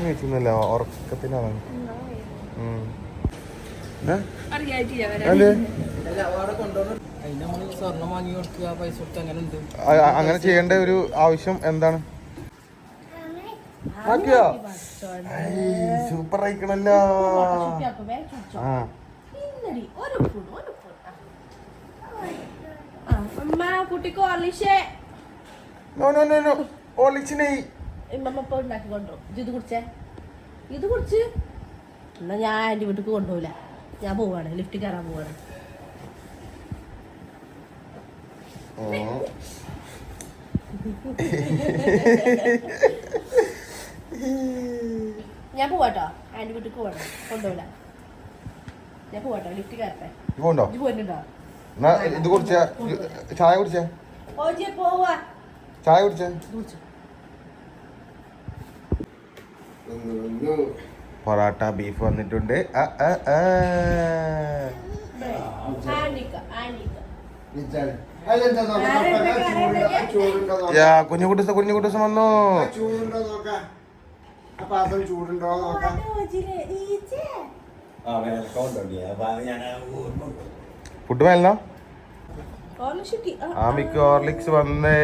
വെച്ചൊന്നുമല്ല, ഉറക്കത്തിനാണ്. അങ്ങനെ ചെയ്യേണ്ട ഒരു ആവശ്യം എന്താണ്? സൂപ്പർ ആയിക്കണല്ലോ. ഇത് കുടിച്ച് എന്നാ ഞാൻ എൻ്റെ വീട്ടിൽ കൊണ്ടുപോകില്ല. ഞാൻ പോവാണ്, ലിഫ്റ്റ് കയറാൻ പോവാണ്. ഞാൻ പോവാട്ടോ, ആൻറ്റി വീട്ടിൽ പോവാണ്, കൊണ്ടുപോകില്ല. ഞാൻ പോവാട്ടോ, ലിഫ്റ്റ് കയറട്ടെ. പോയിട്ടുണ്ടോ? ഇത് കുടിച്ച ചായ കുടിച്ചേ? പോവാ. ചായ കുടിച്ചേ? പൊറാട്ട ബീഫ് വന്നിട്ടുണ്ട്. കുഞ്ഞുകുട്ടൂസം വന്നു. ഫുഡ് വേണോ? ആമിക്ക് ഹോർലിക്സ് വന്നേ.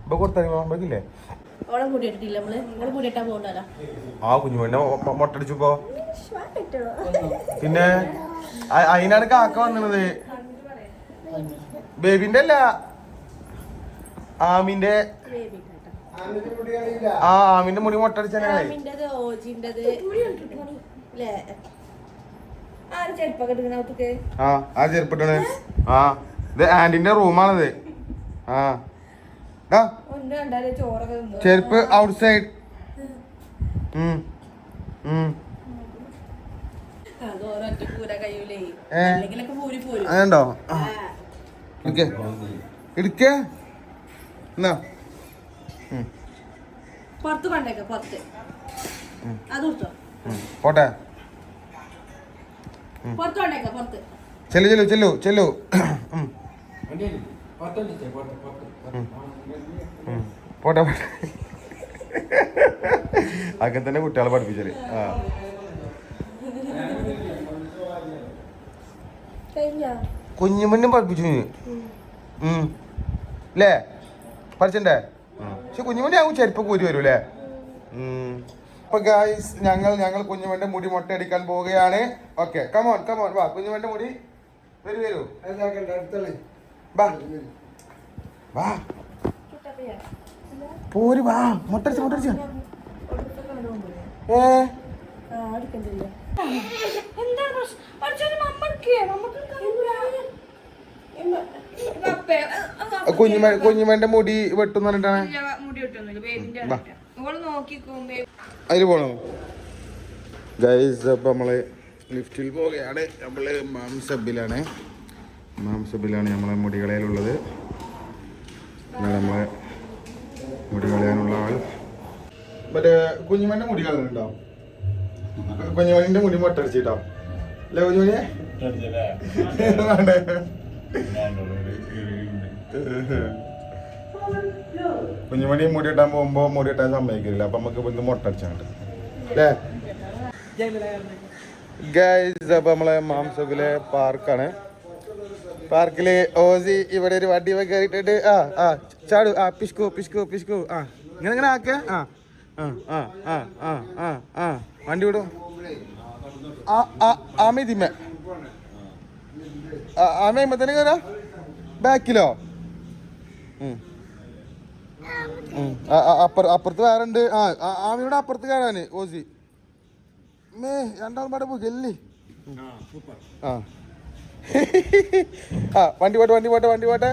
ഇപ്പൊ കൊടുത്തില്ലേ? ആ കുഞ്ഞുമോനെ മൊട്ടടിച്ചപ്പോ പിന്നെ അതിനാണ് കാക്ക വന്നത്. ബേബിന്റെ അല്ല, ആമിന്റെ. ആമിന്റെ മുടി മൊട്ടടിച്ചാണ്. ആ ചെരുപ്പിട്ടാണ്. ആ ഇത് ആന്റിന്റെ റൂമാണത്. ആ ചെരുപ്പ് ഔട്ട് സൈഡ്. അതുണ്ടോ? എടുക്ക എന്നാ പോട്ടെ. ചെല്ലു. പോട്ടെ. അങ്ങനെ തന്നെ കുട്ടികളെ പഠിപ്പിച്ചാല്. കുഞ്ഞുമണ്ണും പഠിപ്പിച്ചു അല്ലേ? പഠിച്ചണ്ടേ? പക്ഷെ കുഞ്ഞുമണ്ണി ആകും ചെരുപ്പ് കൂരി വരും അല്ലേ? അപ്പൊ ഗായ്സ് ഞങ്ങൾ കുഞ്ഞുമന്റെ മുടി മൊട്ടയടിക്കാൻ പോവുകയാണ്. ഓക്കെ, കമോൺ വാ. കുഞ്ഞുമന്റെ മുടി വരൂ. വാ പോര് വാ. മൊട്ടടിച്ച കുഞ്ഞുമന്റെ മുടി വെട്ടുന്ന പറഞ്ഞിട്ടാണ്. അതില് പോണോ ഗൈസ്? അപ്പൊ നമ്മള് ലിഫ്റ്റിൽ പോവുകയാണ്. നമ്മള് മാംസബിലാണ് നമ്മളെ മുടി കളയിലുള്ളത്. നമ്മളെ മുടി കളയാനുള്ള ആൾ മറ്റേ കുഞ്ഞുമന്റെ മുടി കളയുന്നുണ്ടോ? കുഞ്ഞുമണിന്റെ മുടി മൊട്ടടിച്ചിട്ടോ അല്ലേ കുഞ്ഞുമണിയെ? കുഞ്ഞുമണി മുടി ഇട്ടാൻ പോകുമ്പോ മുടി ഇട്ടാൻ സമ്മതിക്കില്ല. അപ്പൊ നമുക്ക് ഇന്ന് മൊട്ടടിച്ചാണ്ട് അല്ലേ ഗൈസ്? അപ്പൊ നമ്മളെ മാംസബിലെ പാർക്കാണ്. പാർക്കില് ഓസി ഇവിടെ ഒരു വണ്ടി കയറിയിട്ടിട്ട് ചാടു. പിഷ്കു ഇങ്ങനെ ആക്ക. വണ്ടി വിടും. ആമ തന്നെ കയറാ. ബാക്കിലോ? അപ്പുറത്ത് വേറെ ഉണ്ട്. ആമയുടെ അപ്പുറത്ത് കയറാന് ഓസി. രണ്ടാളും പാടെ പോകല്ലേ? വണ്ടി പോട്ടെ.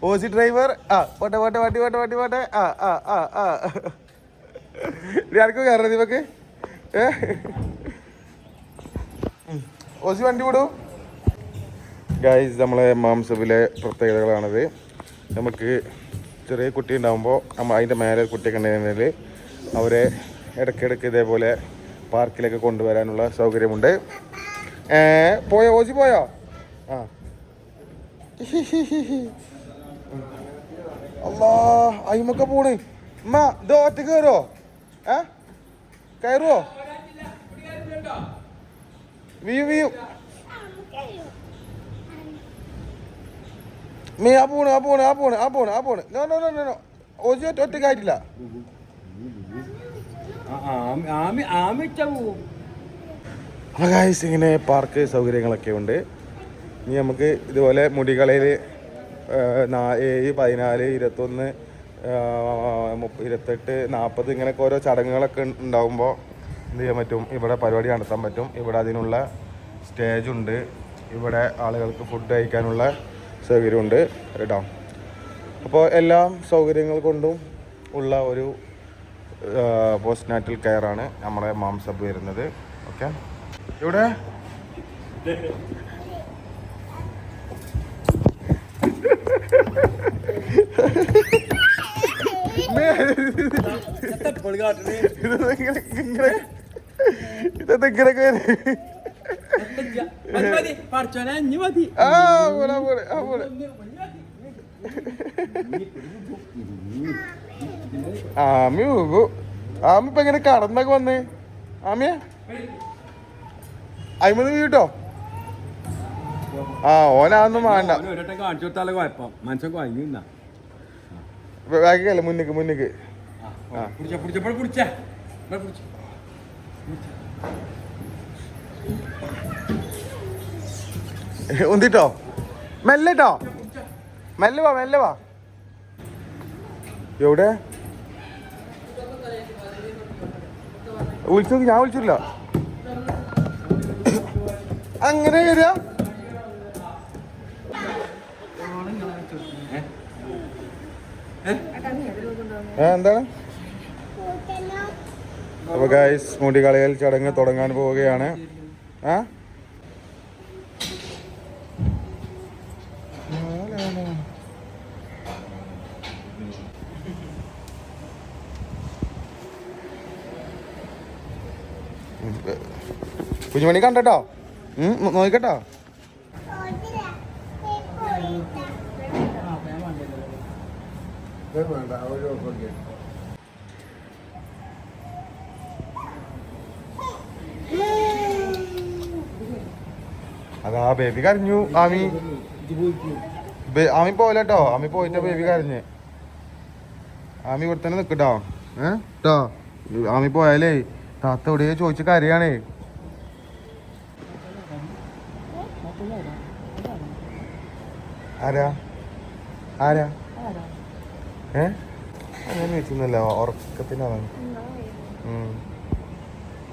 Aussie driver. പോട്ടെ. ആർക്കും കയറരുത് ഇവക്ക്. ഓസി വണ്ടി വിടും. ഗൈസ്, നമ്മളെ മാംസബിലെ പ്രത്യേകതകളാണത്. നമുക്ക് ചെറിയ കുട്ടി ഉണ്ടാകുമ്പോൾ അതിൻ്റെ മേലെ കുട്ടിയൊക്കെ ഉണ്ടെങ്കിൽ അവരെ ഇടയ്ക്കിടയ്ക്ക് ഇതേപോലെ പാർക്കിലേക്ക് കൊണ്ടുവരാനുള്ള സൗകര്യമുണ്ട്. ഓസി പോയോ? അല്ലാ അയിമൊക്കെ പോണ്. ഉമ്മ ഇത് ഒറ്റക്ക് കയറോ? കയറുവോ? വീയും മീ ആ പോണ്. ഒറ്റക്കായിട്ടില്ല. അപ്പോൾ ഗൈസ് ഇങ്ങനെ പാർക്ക് സൗകര്യങ്ങളൊക്കെ ഉണ്ട്. ഇനി നമുക്ക് ഇതുപോലെ മുടികളയിൽ 7, 14, 21, 28, 40 ഇങ്ങനെയൊക്കെ ഓരോ ചടങ്ങുകളൊക്കെ ഉണ്ടാകുമ്പോൾ എന്ത് ചെയ്യാൻ പറ്റും? ഇവിടെ പരിപാടി നടത്താൻ പറ്റും. ഇവിടെ അതിനുള്ള സ്റ്റേജുണ്ട്. ഇവിടെ ആളുകൾക്ക് ഫുഡ് കഴിക്കാനുള്ള സൗകര്യമുണ്ട് കേട്ടോ. അപ്പോൾ എല്ലാ സൗകര്യങ്ങൾ കൊണ്ടും ഉള്ള ഒരു പോസ്റ്റ് നാറ്റൽ കെയറാണ് നമ്മുടെ മാംസബ് വരുന്നത്. ഓക്കെ, ഇവിടെ ഇതൊക്കെ ആമി പോകു. ആമി ഇപ്പൊ എങ്ങനെ കടന്നൊക്കെ വന്ന്? ആമിയ അയിമന്ന് വീട്ടോ. ഓനാന്നും വേണ്ട. ബാക്കിയല്ല മുന്നിക്ക്. ഉന്തിട്ടോ മെല്ലേട്ടോ. മെല്ലെ വാ. എവിടെ വിളിച്ചു? ഞാൻ വിളിച്ചില്ല. അങ്ങനെ വരിക? എന്താണ്? അപ്പൊ ഗൈസ് മുടി കളയൽ ചടങ്ങ് തുടങ്ങാൻ പോവുകയാണ്. കുഞ്ഞുമണി കണ്ടോ? നോക്കട്ടോ. അതാ ബേബി കരഞ്ഞു. ആമി പോലെട്ടോ. ആമി പോയിട്ടാ ബേബി കരഞ്ഞ്. ആമി ഇവിടെ തന്നെ നിക്കട്ടോ. ട്ടോ ആമി പോയാലേ താത്ത എവിടെയോ ചോദിച്ച് കരയാണേ. ആരാ അങ്ങനെ വെച്ചൊന്നുമല്ല, ഉറക്കത്തിനാണ്.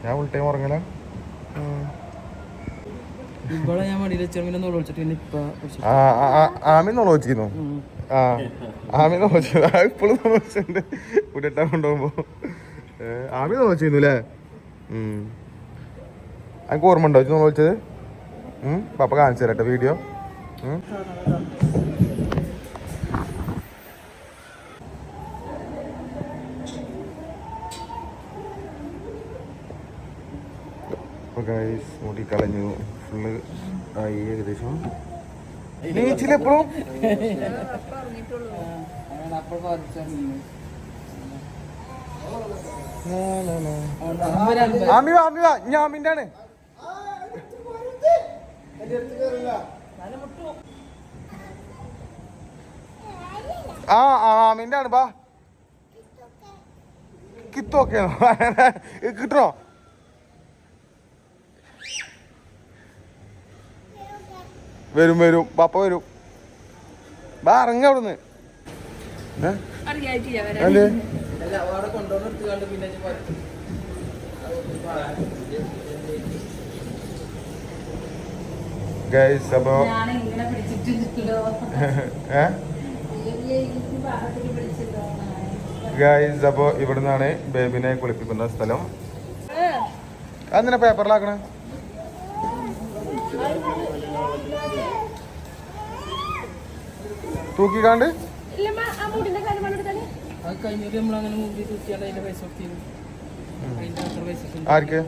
ഞാൻ ഫുൾ ടൈം ഉറങ്ങല. ആമി നോളോച്ചിരുന്നു. ആമി നോളോച്ചിരുന്നു. ഇപ്പോഴും നോളോച്ചുണ്ട്. കുട്ടിട്ടാൻ കൊണ്ടുപോകുമ്പോ ആമി നോളോച്ചിരുന്നു അല്ലേ? എനിക്ക് ഓർമ്മ ഉണ്ടോ നോളോച്ചത്? പപ്പ കാണിച്ചു തരട്ടെ വീഡിയോ. മുടി കളഞ്ഞു. ഫുള്ള് ആയി ഏകദേശം. നീച്ചിലെപ്പോഴും ഞാമിന്റെ ആണ്. ആമിന്റെ ആണ്. ബാ കിത്തോക്കെ കിട്ടണോ? വരും പപ്പ വരും. ബാ ഇറങ്ങ അവിടുന്ന്. ഗൈസ് അപ്പോ ഗൈസ് അപ്പോ ഇവിടുന്നാണ് ബേബിനെ കുളിപ്പിക്കുന്ന സ്ഥലം. അതെന്തിനാ പേപ്പറിലാക്കണേ? തൂക്കിക്കാണ്ട് ആർക്ക്?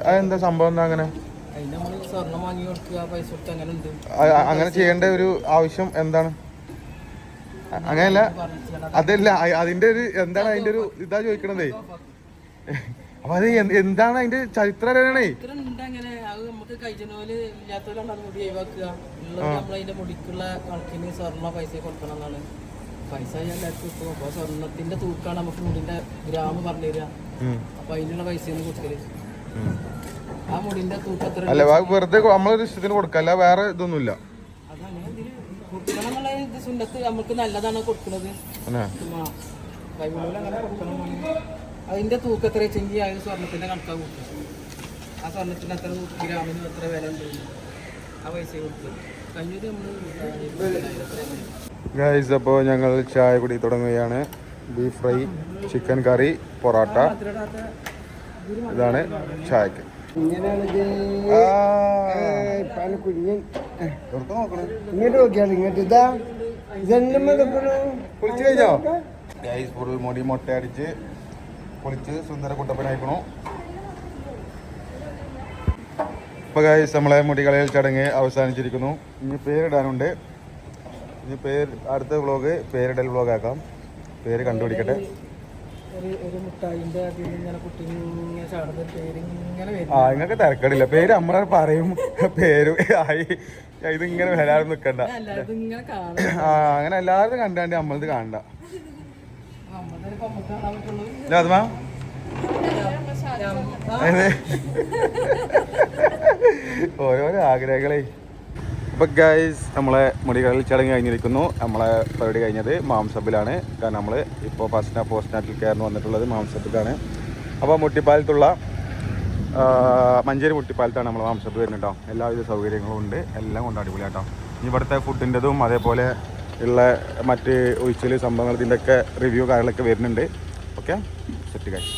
അതെന്താ സംഭവം? എന്താ അങ്ങനെ? അതിന് നമ്മൾ സ്വർണം വാങ്ങി കൊടുക്കുക പൈസ കൊടുത്ത് അങ്ങനെ ഉണ്ട്. അങ്ങനെ ചെയ്യേണ്ട ഒരു ആവശ്യം എന്താണ്? അങ്ങനെയല്ല, അതല്ല അതിന്റെ ഒരു എന്താണ് അതിന്റെ ഒരു ഇതാ ചോദിക്കണതേ. അപ്പൊ അത് എന്താണ് അതിന്റെ ചരിത്രം അറിയണേ? ഇത്ര ഉണ്ട് അങ്ങനെ. അത് നമുക്ക് കഴിച്ചോല് ഇല്ലാത്തവരാണ് അത് മുടി ഒഴിവാക്കുക. ഉള്ളത് നമ്മളതിന്റെ മുടിക്കുള്ള കണക്കിന് സ്വർണ്ണ പൈസ കൊടുക്കണം എന്നാണ്. പൈസ എല്ലാവർക്കും കിട്ടും. അപ്പൊ സ്വർണത്തിന്റെ തൂക്കാണ് നമുക്ക് മുടിന്റെ ഗ്രാമ് പറഞ്ഞു തരിക. അപ്പൊ അതിനുള്ള പൈസയൊന്നും കൊടുക്കല്. ആ മുടിന്റെ തൂക്കത്ര അല്ല, വെറുതെ നമ്മളൊരു ഇഷ്ടത്തിന് കൊടുക്കല്ല, വേറെ ഇതൊന്നുമില്ല. അതങ്ങനെ ഇതിന് കൊടുക്കണം എന്നുള്ള ഇത് സുന്നത്ത് നമുക്ക് നല്ലതാണ് കൊടുക്കുന്നത്. കൈവിളൂല അങ്ങനെ കൊടുക്കണം. അതിന്റെ തൂക്കം എത്ര വെച്ചെങ്കിൽ അത് സ്വർണത്തിന്റെ കണക്കാ കൊടുക്കും. ആ സ്വർണത്തിന് എത്ര ഗ്രാമിന് എത്ര വില ഉണ്ട് ആ പൈസ കൊടുക്കും. കഴിഞ്ഞത് ഗൈസ്, അപ്പോൾ ഞങ്ങൾ ചായ കുടി തുടങ്ങുകയാണ്. ബീഫ് ഫ്രൈ, ചിക്കൻ കറി, പൊറോട്ട, ഇതാണ് ചായക്ക്. കുളിച്ചു കഴിഞ്ഞോ ഗൈസ്? ഫുൾ മുടി മൊട്ട അടിച്ച് കുളിച്ച് സുന്ദര കുട്ടപ്പനായിക്കണു. ഇപ്പൊ ഗൈസ് നമ്മളെ മുടി കളയൽ ചടങ്ങ് അവസാനിച്ചിരിക്കുന്നു. ഇനി പേരിടാനുണ്ട്. ഇനി അടുത്ത വ്ളോഗ് പേരിടൽ വ്ളോഗ് ആക്കാം. പേര് കണ്ടുപിടിക്കട്ടെ. നിങ്ങൾക്ക് തിരക്കടില്ല. പേര് നമ്മളെ പറയും. പേര് ആയി ഇതിങ്ങനെ വരാതെ നിക്കണ്ട. അങ്ങനെ എല്ലാവരും കണ്ടാണ്ട് നമ്മളത് കാണണ്ട. അതെമാ ഓരോരോ ആഗ്രഹങ്ങളെ. അപ്പൊ ഗൈസ്, നമ്മളെ മുടികളിൽ ചടങ്ങ് കഴിഞ്ഞിരിക്കുന്നു. നമ്മളെ പരിപാടി കഴിഞ്ഞത് മാംസബിലാണ്. കാരണം നമ്മൾ ഇപ്പോൾ പോസ്റ്റ്നാറ്റിൽ കയറുന്നു വന്നിട്ടുള്ളത് മാംസബിലാണ്. അപ്പോൾ മുട്ടിപ്പാലത്തുള്ള മഞ്ചേരി മുട്ടിപ്പാലത്താണ് നമ്മൾ മാംസബ് വരുന്നത് കേട്ടോ. എല്ലാവിധ സൗകര്യങ്ങളും ഉണ്ട്, എല്ലാം കൊണ്ട് അടിപൊളി കേട്ടോ. ഇനി ഇവിടുത്തെ ഫുഡിൻ്റെതും അതേപോലെ ഉള്ള മറ്റ് ഒഴിച്ചിൽ സംഭവങ്ങൾ ഇതിൻ്റെയൊക്കെ റിവ്യൂ കാര്യങ്ങളൊക്കെ വരുന്നുണ്ട്. Okay, set guys.